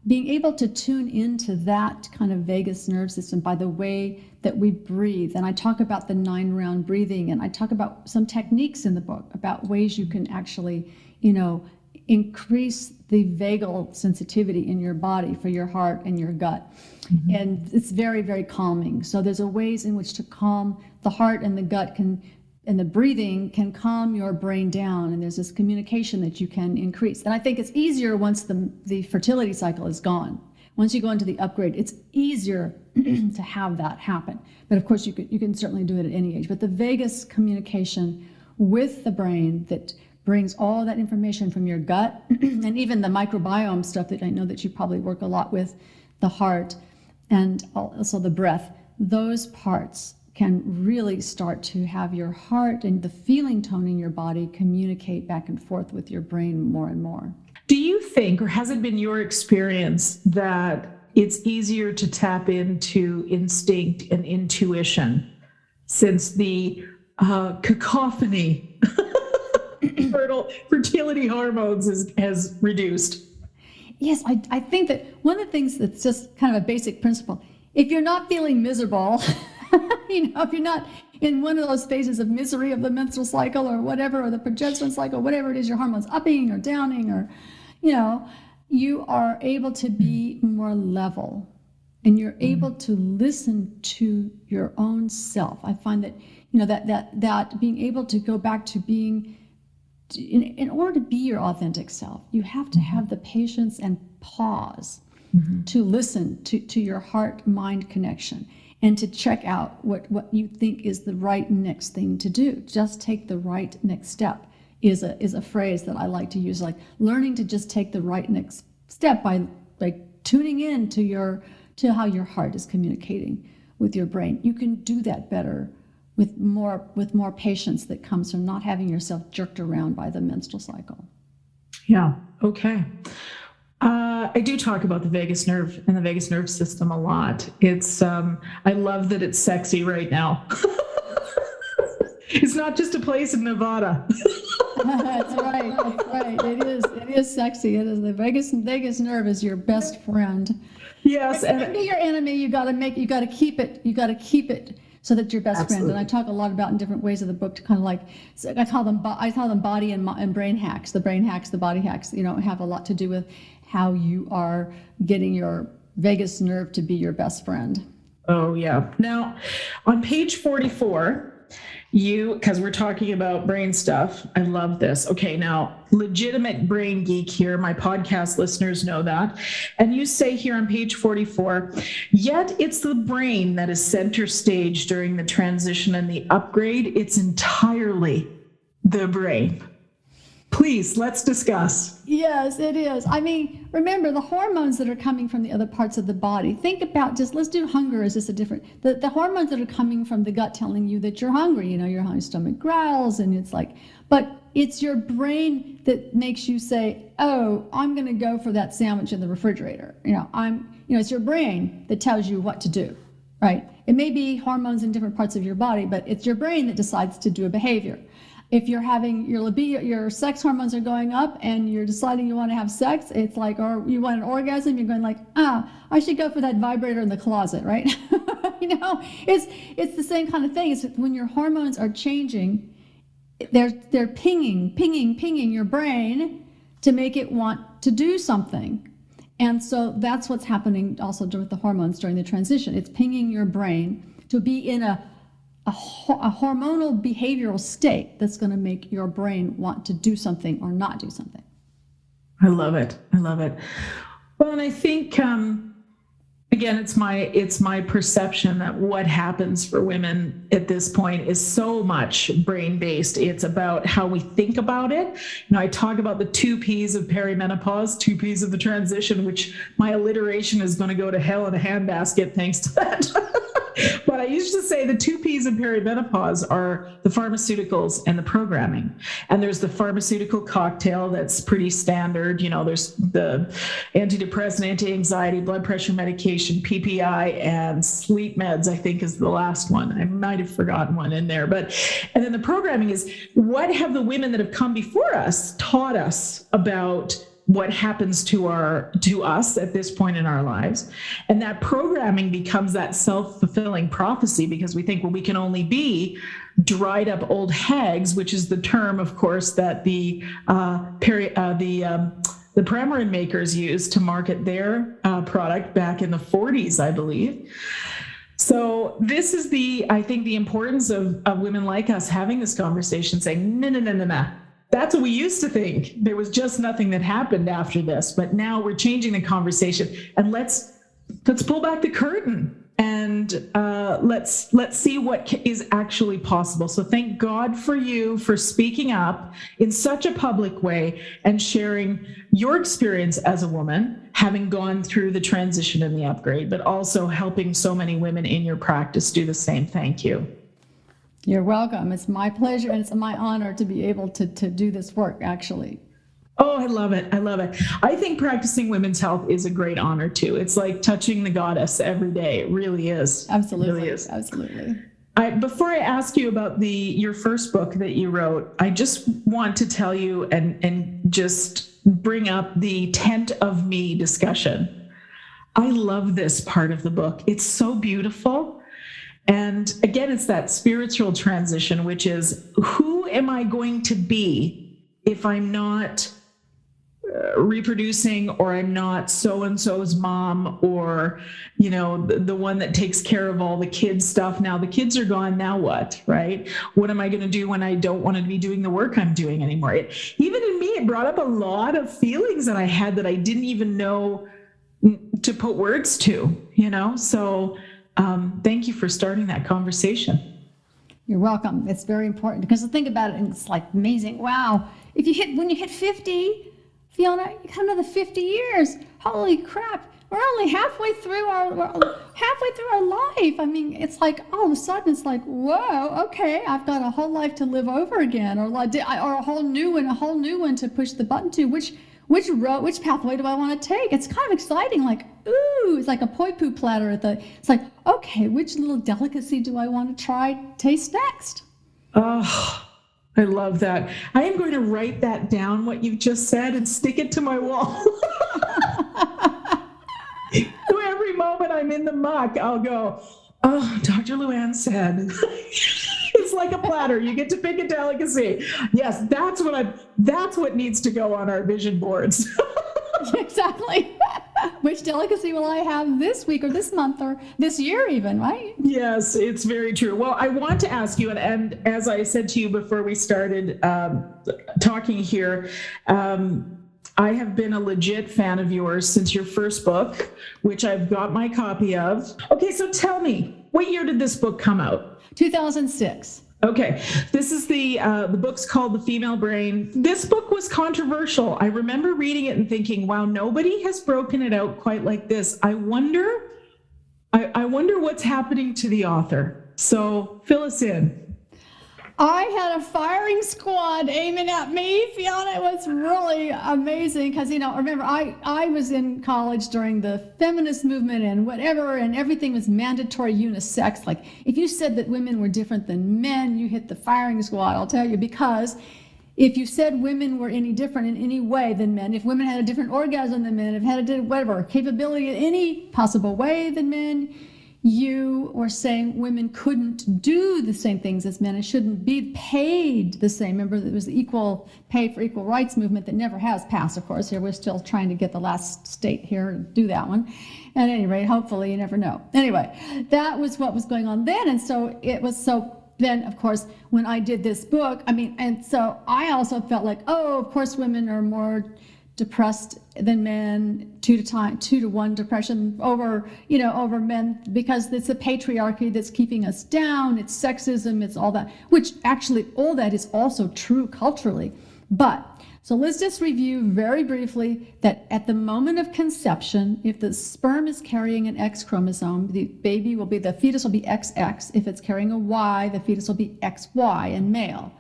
being able to tune into that kind of vagus nerve system by the way that we breathe. And I talk about the 9-round breathing, and I talk about some techniques in the book about ways you can actually, increase the vagal sensitivity in your body for your heart and your gut. Mm-hmm. And it's very, very calming. So there's ways in which to calm the heart and the gut and the breathing can calm your brain down. And there's this communication that you can increase. And I think it's easier once the fertility cycle is gone. Once you go into the upgrade, it's easier to have that happen. But of course, you can certainly do it at any age. But the vagus communication with the brain that brings all that information from your gut and even the microbiome stuff that I know that you probably work a lot with, the heart and also the breath, those parts can really start to have your heart and the feeling tone in your body communicate back and forth with your brain more and more. Do you think, or has it been your experience, that it's easier to tap into instinct and intuition since the cacophony fertility hormones has reduced? Yes, I think that one of the things that's just kind of a basic principle, if you're not feeling miserable, if you're not in one of those phases of misery of the menstrual cycle or whatever, or the progesterone cycle, whatever it is, your hormones upping or downing, or, you are able to be more level and you're able to listen to your own self. I find that, that being able to go back to being, in order to be your authentic self, you have to have the patience and pause to listen to your heart-mind connection and to check out what you think is the right next thing to do. Just take the right next step is a phrase that I like to use, like learning to just take the right next step by tuning in to how your heart is communicating with your brain. You can do that better with more patience that comes from not having yourself jerked around by the menstrual cycle. Yeah. Okay. I do talk about the vagus nerve and the vagus nerve system a lot. It's I love that it's sexy right now. It's not just a place in Nevada. That's right. It is sexy. It is. The vagus nerve is your best friend. Yes, and to be your enemy, you got to keep it so that your best friend. And I talk a lot about in different ways of the book to kind of like, so I call them body and brain hacks. The brain hacks, the body hacks, have a lot to do with how you are getting your vagus nerve to be your best friend. Oh yeah. Now on page 44, because we're talking about brain stuff. I love this. Okay, now, legitimate brain geek here. My podcast listeners know that. And you say here on page 44, yet it's the brain that is center stage during the transition and the upgrade. It's entirely the brain. Please, let's discuss. Yes, it is. I mean, remember the hormones that are coming from the other parts of the body. Think about let's do hunger as just a different, the hormones that are coming from the gut telling you that you're hungry, your stomach growls and it's like, but it's your brain that makes you say, oh, I'm going to go for that sandwich in the refrigerator. It's your brain that tells you what to do, right? It may be hormones in different parts of your body, but it's your brain that decides to do a behavior. If you're having your libido, your sex hormones are going up and you're deciding you want to have sex, it's like, or you want an orgasm, you're going like, I should go for that vibrator in the closet, right? It's the same kind of thing. It's when your hormones are changing, they're pinging your brain to make it want to do something. And so that's what's happening also with the hormones during the transition. It's pinging your brain to be in a hormonal behavioral state that's going to make your brain want to do something or not do something. I love it. Well, and I think, again, it's my perception that what happens for women at this point is so much brain-based. It's about how we think about it. I talk about the 2 Ps of perimenopause, 2 Ps of the transition, which my alliteration is going to go to hell in a handbasket thanks to that. But I used to say the 2 Ps of perimenopause are the pharmaceuticals and the programming. And there's the pharmaceutical cocktail that's pretty standard. There's the antidepressant, anti-anxiety, blood pressure medication, PPI, and sleep meds, I think is the last one. I might have forgotten one in there. And then the programming is, what have the women that have come before us taught us about what happens to us at this point in our lives? And that programming becomes that self-fulfilling prophecy, because we think, well, we can only be dried up old hags, which is the term, of course, that the Premarin makers used to market their product back in the 40s, I believe. So this is I think the importance of women like us having this conversation, saying, no. That's what we used to think. There was just nothing that happened after this, but now we're changing the conversation, and let's pull back the curtain and let's see what is actually possible. So thank God for you for speaking up in such a public way and sharing your experience as a woman, having gone through the transition and the upgrade, but also helping so many women in your practice do the same. Thank you. You're welcome. It's my pleasure and it's my honor to be able to do this work, actually. Oh, I love it. I think practicing women's health is a great honor, too. It's like touching the goddess every day. It really is. Absolutely. It really is. Absolutely. Before I ask you about your first book that you wrote, I just want to tell you and just bring up the tent of me discussion. I love this part of the book. It's so beautiful. And again, it's that spiritual transition, which is, who am I going to be if I'm not reproducing, or I'm not so-and-so's mom, or, the one that takes care of all the kids stuff. Now the kids are gone. Now what, right? What am I going to do when I don't want to be doing the work I'm doing anymore? Even in me, it brought up a lot of feelings that I had that I didn't even know to put words to, so thank you for starting that conversation. You're welcome. It's very important, because think about it, and it's like amazing. Wow. When you hit 50, Fiona, you got another 50 years. Holy crap. We're only halfway through our life. I mean, it's like all of a sudden it's like, whoa, okay, I've got a whole life to live over again, or a whole new one to push the button to. Which pathway do I want to take? It's kind of exciting, like, ooh, it's like a poi poo platter it's like, okay, which little delicacy do I want to taste next? Oh, I love that. I am going to write that down, what you've just said, and stick it to my wall. So every moment I'm in the muck, I'll go, Oh, Dr. Louann said, it's like a platter. You get to pick a delicacy. Yes, that's what needs to go on our vision boards. Exactly. Which delicacy will I have this week or this month or this year even, right? Yes, it's very true. Well, I want to ask you, and as I said to you before we started talking here, I have been a legit fan of yours since your first book, which I've got my copy of. Okay, so tell me, what year did this book come out? 2006. Okay, this is the book's called The Female Brain. This book was controversial. I remember reading it and thinking, wow, nobody has broken it out quite like this. I wonder what's happening to the author. So fill us in. I had a firing squad aiming at me, Fiona. It was really amazing because, remember, I was in college during the feminist movement and whatever, and everything was mandatory unisex. Like, if you said that women were different than men, you hit the firing squad, I'll tell you, because if you said women were any different in any way than men, if women had a different orgasm than men, if had a whatever capability in any possible way than men, you were saying women couldn't do the same things as men and shouldn't be paid the same. Remember, there was the equal pay for equal rights movement that never has passed, of course. Here we're still trying to get the last state here to do that one. At any rate, hopefully, you never know. Anyway, that was what was going on then. And so it was then, of course, when I did this book, and so I also felt like, oh, of course, women are more depressed than men, 2 to 1 depression over men, because it's the patriarchy that's keeping us down. It's sexism, it's all that, which actually all that is also true culturally. But so let's just review very briefly that at the moment of conception, if the sperm is carrying an X chromosome, the fetus will be XX. If it's carrying a Y, the fetus will be XY in male.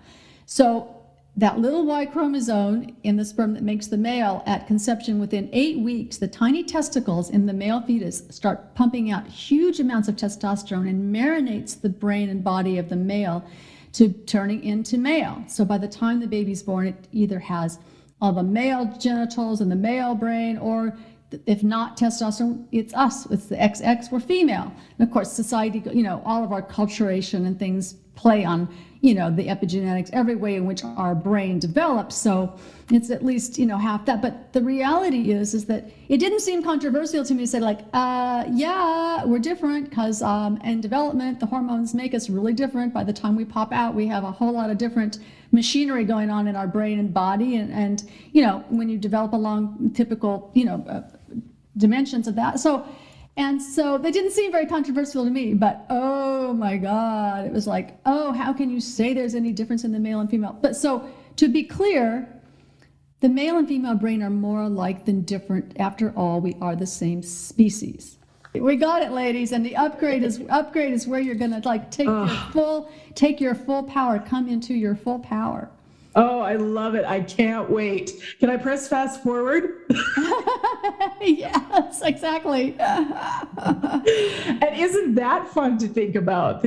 So that little Y chromosome in the sperm that makes the male at conception, within 8 weeks, the tiny testicles in the male fetus start pumping out huge amounts of testosterone and marinates the brain and body of the male to turning into male. So by the time the baby's born, it either has all the male genitals and the male brain, or if not testosterone, it's us. It's the XX, we're female. And of course, society, all of our culturation and things play on, the epigenetics, every way in which our brain develops. So it's at least, half that. But the reality is that it didn't seem controversial to me to say yeah, we're different because in development, the hormones make us really different. By the time we pop out, we have a whole lot of different machinery going on in our brain and body. And when you develop along typical, dimensions of that. And so they didn't seem very controversial to me, but oh my God, it was like, oh, how can you say there's any difference in the male and female? But so to be clear, the male and female brain are more alike than different. After all, we are the same species. We got it, ladies, and the upgrade is where you're gonna take your full power, come into your full power. Oh, I love it. I can't wait. Can I press fast forward? Yes, exactly. And isn't that fun to thinking about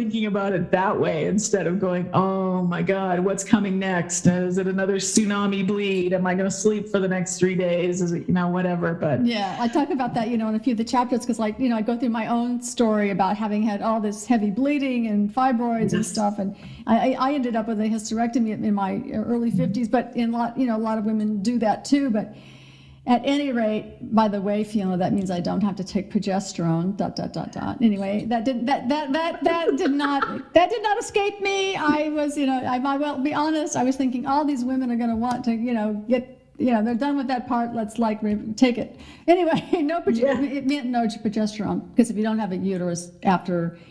it that way instead of going, oh my God, what's coming next? Is it another tsunami bleed? Am I going to sleep for the next 3 days? Is it, whatever, but. Yeah, I talk about that, in a few of the chapters, because I go through my own story about having had all this heavy bleeding and fibroids and stuff. And I ended up with a hysterectomy in my early 50s, but a lot of women do that too. But at any rate, by the way, Fiona, that means I don't have to take progesterone. ... Anyway, that did not escape me. I was, I will be honest. I was thinking all these women are going to want to, get. They're done with that part. Let's take it. Anyway, it meant no progesterone, because if you don't have a uterus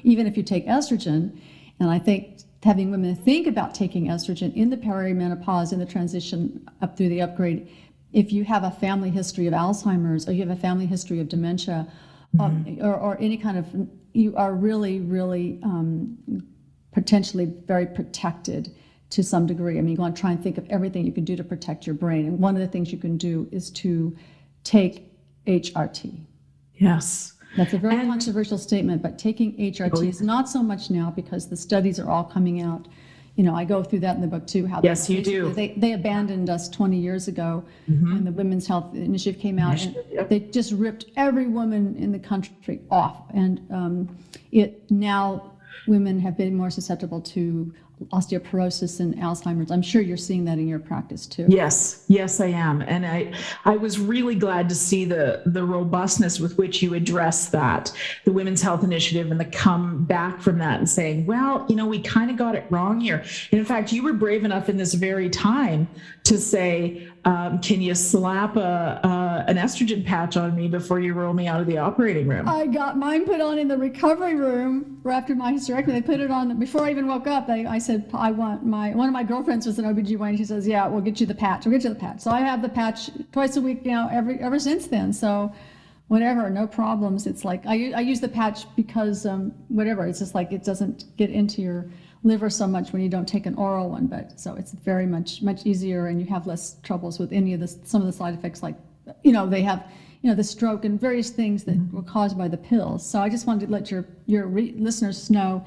even if you take estrogen, and I think having women think about taking estrogen in the perimenopause, in the transition up through the upgrade, if you have a family history of Alzheimer's, or you have a family history of dementia, or any kind of, you are really, really potentially very protected to some degree. You want to try and think of everything you can do to protect your brain. And one of the things you can do is to take HRT. Yes. That's a very controversial statement, but taking HRT is not so much now, because the studies are all coming out, I go through that in the book too, how Yes, you do. They abandoned us 20 years ago when the Women's Health Initiative came out, and they just ripped every woman in the country off. And now women have been more susceptible to osteoporosis and Alzheimer's. I'm sure you're seeing that in your practice too. Yes, I am. And I was really glad to see the robustness with which you address that, the Women's Health Initiative, and the come back from that and saying, well, we kind of got it wrong here. And in fact, you were brave enough in this very time to say, can you slap an estrogen patch on me before you roll me out of the operating room? I got mine put on in the recovery room after my hysterectomy. They put it on before I even woke up. I said, I want one of my girlfriends was an OBGYN. She says, yeah, we'll get you the patch. So I have the patch twice a week now, ever since then. So whatever, no problems. It's like, I use the patch because whatever, it's just like, it doesn't get into your liver so much when you don't take an oral one, but so it's very much easier, and you have less troubles with some of the side effects, like they have the stroke and various things that were caused by the pills. So I just wanted to let your listeners know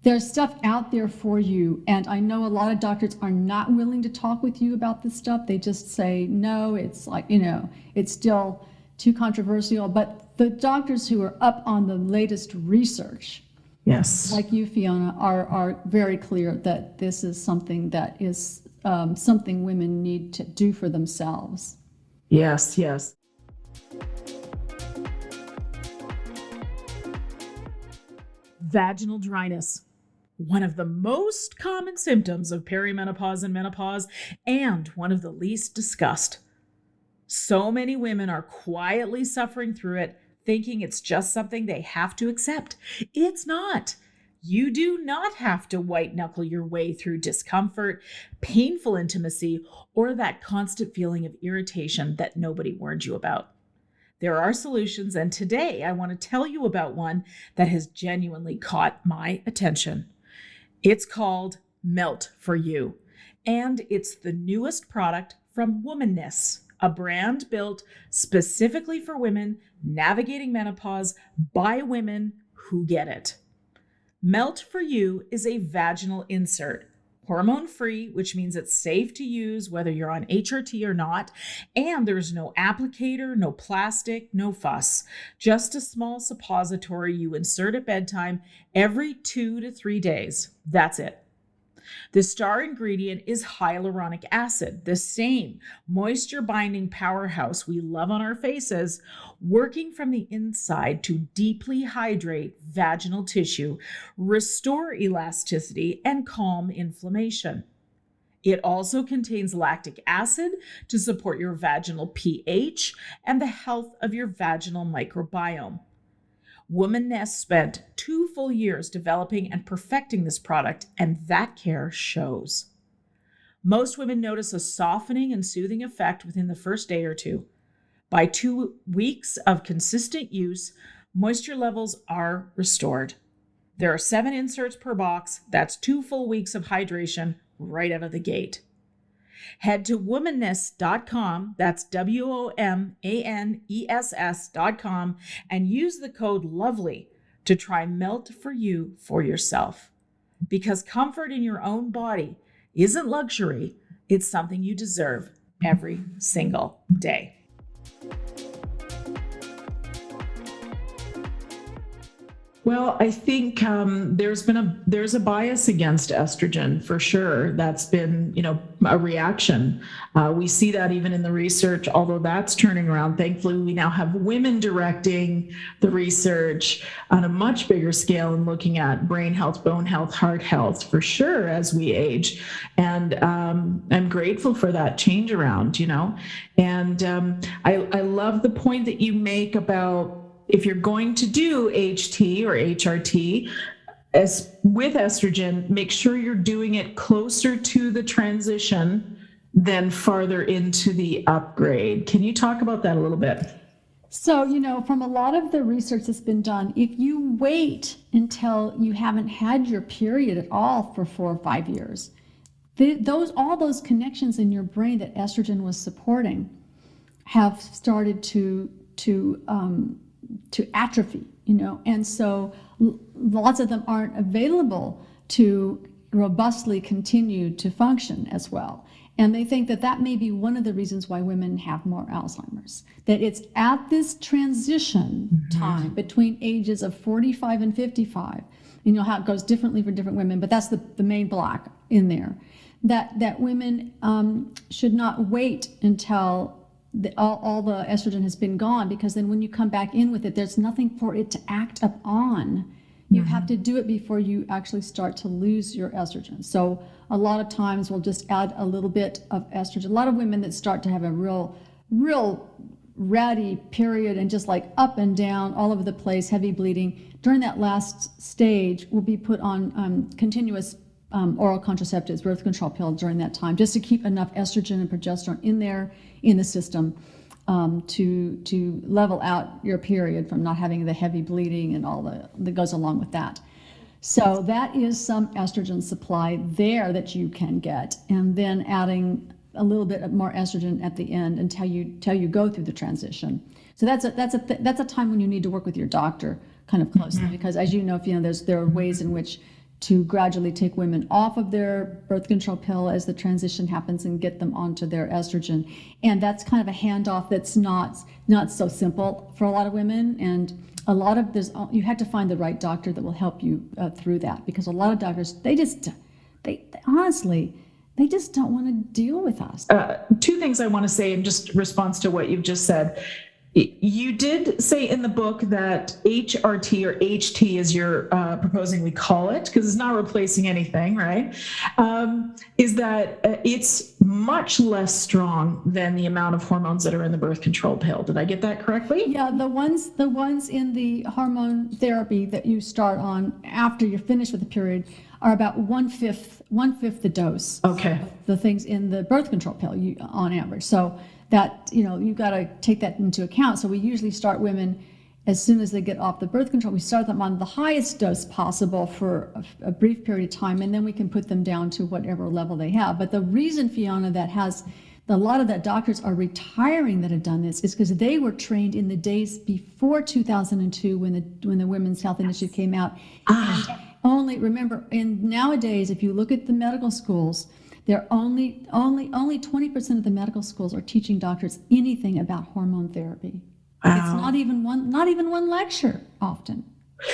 there's stuff out there for you, and I know a lot of doctors are not willing to talk with you about this stuff. They just say no, it's like it's still too controversial. But the doctors who are up on the latest research, yes, like you, Fiona, are very clear that this is something that is something women need to do for themselves. Yes. Vaginal dryness, one of the most common symptoms of perimenopause and menopause, and one of the least discussed. So many women are quietly suffering through it, thinking it's just something they have to accept. It's not. You do not have to white knuckle your way through discomfort, painful intimacy, or that constant feeling of irritation that nobody warned you about. There are solutions, and today I want to tell you about one that has genuinely caught my attention. It's called Melt for You, and it's the newest product from Womanness, a brand built specifically for women navigating menopause by women who get it. Melt for You is a vaginal insert, hormone-free, which means it's safe to use whether you're on HRT or not, and there's no applicator, no plastic, no fuss, just a small suppository you insert at bedtime every 2 to 3 days. That's it. The star ingredient is hyaluronic acid, the same moisture-binding powerhouse we love on our faces, working from the inside to deeply hydrate vaginal tissue, restore elasticity, and calm inflammation. It also contains lactic acid to support your vaginal pH and the health of your vaginal microbiome. Womanness spent 2 full years developing and perfecting this product, and that care shows. Most women notice a softening and soothing effect within the first day or two. By 2 weeks of consistent use, moisture levels are restored. There are 7 inserts per box. That's 2 full weeks of hydration right out of the gate. Head to womanness.com, that's WOMANESS.com, and use the code LOVELY to try Melt for You for yourself. Because comfort in your own body isn't luxury, it's something you deserve every single day. Well, I think there's a bias against estrogen for sure. That's been, a reaction. We see that even in the research, although that's turning around. Thankfully, we now have women directing the research on a much bigger scale and looking at brain health, bone health, heart health for sure as we age. And I'm grateful for that change around, And I love the point that you make about, if you're going to do HT or HRT with estrogen, make sure you're doing it closer to the transition than farther into the upgrade. Can you talk about that a little bit? So, from a lot of the research that's been done, if you wait until you haven't had your period at all for 4 or 5 years, all those connections in your brain that estrogen was supporting have started to atrophy, and so lots of them aren't available to robustly continue to function as well. And they think that that may be one of the reasons why women have more Alzheimer's, that it's at this transition time between ages of 45 and 55. You know how it goes differently for different women, but that's the main block in there, that women should not wait until all the estrogen has been gone, because then when you come back in with it, there's nothing for it to act upon. You have to do it before you actually start to lose your estrogen. So a lot of times we'll just add a little bit of estrogen. A lot of women that start to have a real ratty period and just like up and down all over the place, heavy bleeding, during that last stage will be put on continuous oral contraceptives, birth control pill during that time, just to keep enough estrogen and progesterone in there in the system to level out your period from not having the heavy bleeding and all that goes along with that. So that is some estrogen supply there that you can get, and then adding a little bit more estrogen at the end until you go through the transition. So that's a time when you need to work with your doctor kind of closely, because as you know, Fiona, there are ways in which to gradually take women off of their birth control pill as the transition happens and get them onto their estrogen. And that's kind of a handoff that's not so simple for a lot of women. And a lot of you had to find the right doctor that will help you through that, because a lot of doctors, they honestly, they just don't want to deal with us. Two things I want to say in just response to what you've just said. You did say in the book that HRT or HT, as you're proposing we call it, because it's not replacing anything, right? Is that it's much less strong than the amount of hormones that are in the birth control pill. Did I get that correctly? Yeah, the ones in the hormone therapy that you start on after you're finished with the period are about one fifth the dose. Okay. Of the things in the birth control pill on average. So that, you've got to take that into account. So we usually start women as soon as they get off the birth control. We start them on the highest dose possible for a brief period of time, and then we can put them down to whatever level they have. But the reason, Fiona, a lot of that doctors are retiring that have done this is because they were trained in the days before 2002 when the Women's Health Initiative came out. And remember, nowadays, if you look at the medical schools, they're only 20% of the medical schools are teaching doctors anything about hormone therapy. Wow. It's not even one lecture often.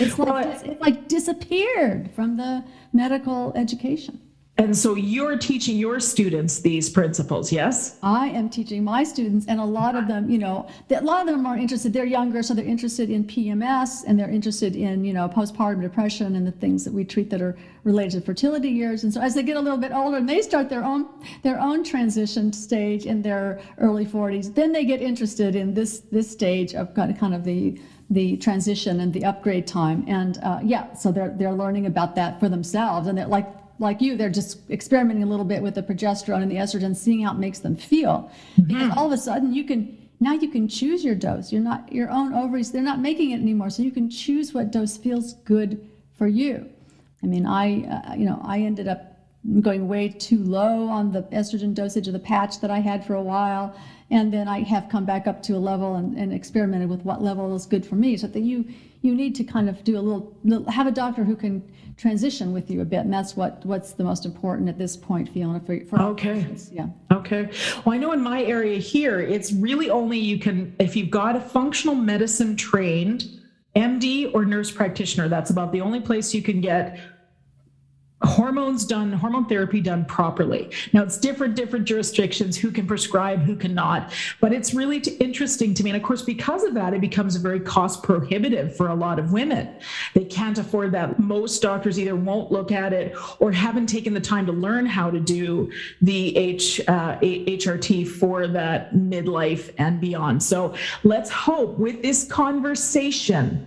It's like disappeared from the medical education. And so you're teaching your students these principles, yes? I am teaching my students, and a lot of them, a lot of them are interested. They're younger, so they're interested in PMS, and they're interested in, postpartum depression and the things that we treat that are related to fertility years. And so as they get a little bit older and they start their own transition stage in their early 40s, then they get interested in this stage of kind of the transition and the upgrade time. And so they're learning about that for themselves, and they're like you, they're just experimenting a little bit with the progesterone and the estrogen, seeing how it makes them feel. Because all of a sudden you can choose your dose. Your own ovaries, they're not making it anymore, so you can choose what dose feels good for you. I mean, I ended up going way too low on the estrogen dosage of the patch that I had for a while, and then I have come back up to a level and experimented with what level is good for me. So that you need to kind of do have a doctor who can transition with you a bit, and that's what's the most important at this point, Fiona, for okay. Patients. Yeah. Okay. Well, I know in my area here, it's really only if you've got a functional medicine trained MD or nurse practitioner, that's about the only place you can get hormone therapy done properly. Now it's different jurisdictions, who can prescribe, who cannot, but it's really interesting to me. And of course, because of that, it becomes very cost prohibitive for a lot of women. They can't afford that. Most doctors either won't look at it or haven't taken the time to learn how to do the HRT for that midlife and beyond. So let's hope with this conversation,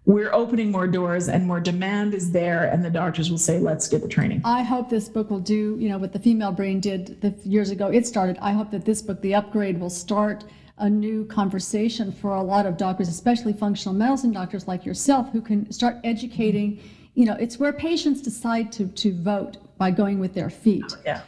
we're opening more doors and more demand is there, and the doctors will say, let's get the training. I hope this book will do, what the Female Brain did years ago. It started. I hope that this book, The Upgrade, will start a new conversation for a lot of doctors, especially functional medicine doctors like yourself, who can start educating. It's where patients decide to vote by going with their feet. Yeah.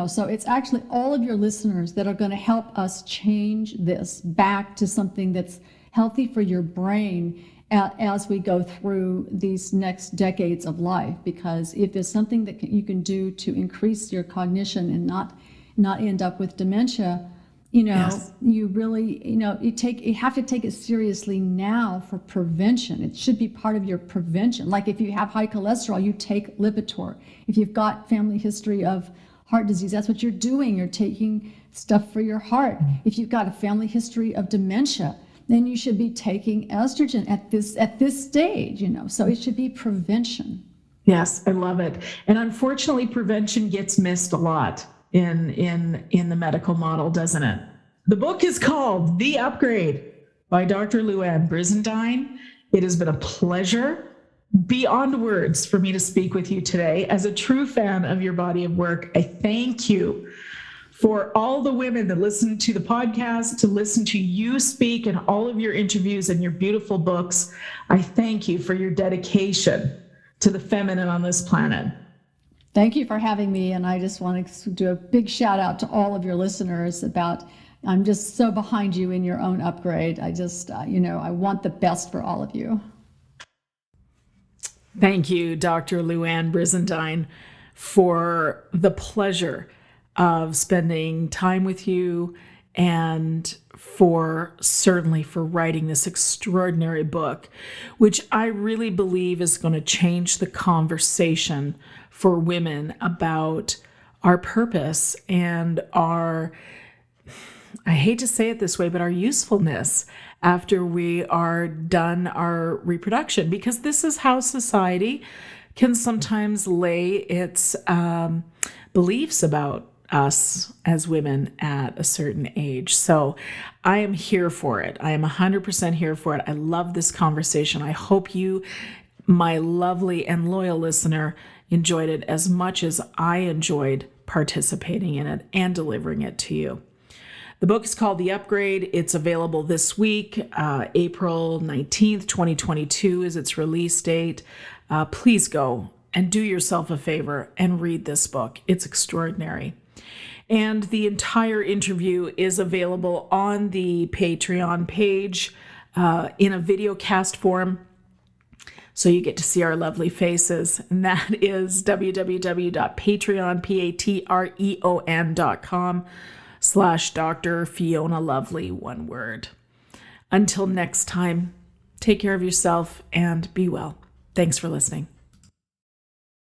So it's actually all of your listeners that are going to help us change this back to something that's healthy for your brain as we go through these next decades of life. Because if there's something that you can do to increase your cognition and not end up with dementia, Yes. you really, you have to take it seriously now for prevention. It should be part of your prevention. Like if you have high cholesterol, you take Lipitor. If you've got family history of heart disease, that's what you're doing. You're taking stuff for your heart. If you've got a family history of dementia, then you should be taking estrogen at this stage, So it should be prevention. Yes, I love it. And unfortunately, prevention gets missed a lot in the medical model, doesn't it? The book is called The Upgrade by Dr. Louann Brizendine. It has been a pleasure beyond words for me to speak with you today. As a true fan of your body of work, I thank you for all the women that listen to the podcast, to listen to you speak and all of your interviews and your beautiful books. I thank you for your dedication to the feminine on this planet. Thank you for having me. And I just want to do a big shout out to all of your listeners I'm just so behind you in your own upgrade. I just, I want the best for all of you. Thank you, Dr. Louann Brizendine, for the pleasure of spending time with you and certainly for writing this extraordinary book, which I really believe is going to change the conversation for women about our purpose and I hate to say it this way, but our usefulness after we are done our reproduction, because this is how society can sometimes lay its beliefs about us as women at a certain age. So I am here for it. I am 100% here for it. I love this conversation. I hope you, my lovely and loyal listener, enjoyed it as much as I enjoyed participating in it and delivering it to you. The book is called The Upgrade. It's available this week. April 19th, 2022 is its release date. Please go and do yourself a favor and read this book. It's extraordinary. And the entire interview is available on the Patreon page in a video cast form. So you get to see our lovely faces. And that is www.patreon.com/Dr. Fiona Lovely, one word. Until next time, take care of yourself and be well. Thanks for listening.